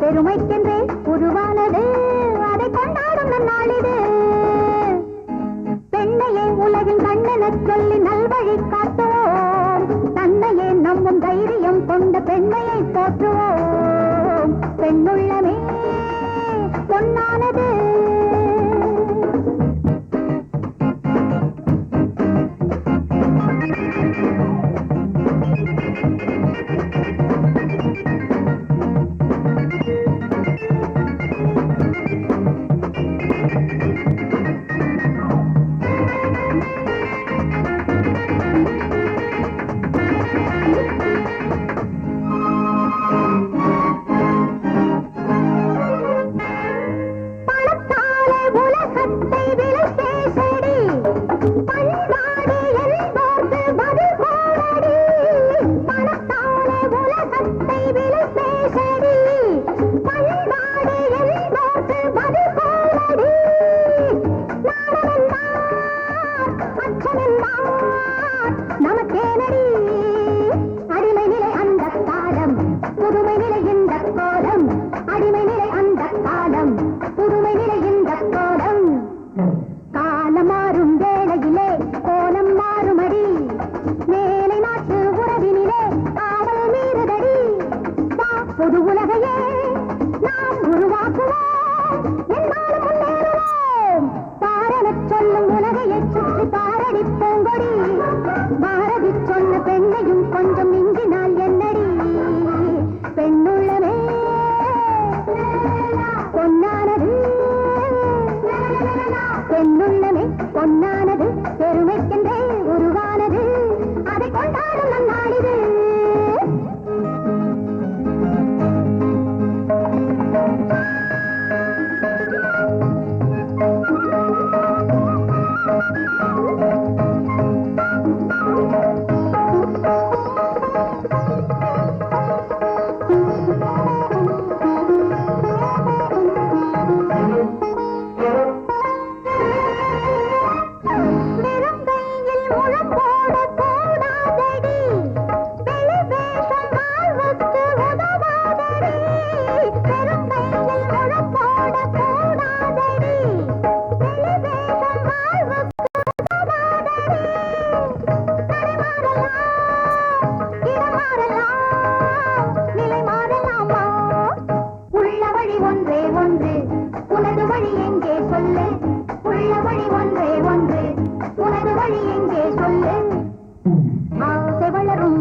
பெருமைக்கென்றே உருவானது, அதை கொண்டாடும் நன்னாள் இது. பெண்ணையே உலகின் கண்ணெனச் சொல்லி நல்வழி காட்டுவோம், தன்னையே நம்பும் தைரியம் கொண்ட பெண்மையை போற்றுவோம். பெண்ணுள்ளமே பொன்னானது. புது உலகையே நாம் உருவாக்குவோம், என்னாலும் முன்னேறுவோம். பாரனச் சொல்லும் உலகையை சுற்றி பாரடி பூங்கொடி, பாரதி சொன்ன பெண்ணையும் கொஞ்சம் மிஞ்சினால் என்னடி. பெண்ணுள்ளமே பொன்னானது, பெண்ணுள்ளமே பொன்னானது, பெருமைக்கென்றே உருவானது, அதை கொண்டாடும் நன்னாளிது.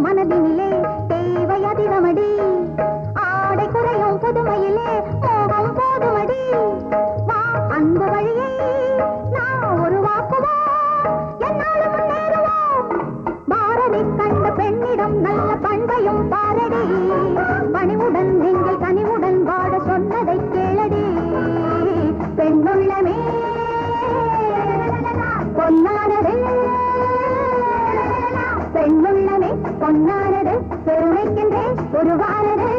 மனதினிலே தேவை அதிகமடி, ஆடை குறையும் புதுமையிலே மோகம் போதுமடி. வா அந்த வழியை நான் உருவாக்குவோம், என்னாலும் முன்னேறுவோம். பாரதி கண்ட பெண்ணிடம் நல்ல பண்பையும் பாரடி, பணிவுடன் நீங்கள் கனிவுடன் வாழ சொன்னதை கேளடி. பெண்ணுள்ளமே பொன்னானது, பெண்ணுள்ளமே பொன்னானது, பெருமைக்கென்றே உருவானது.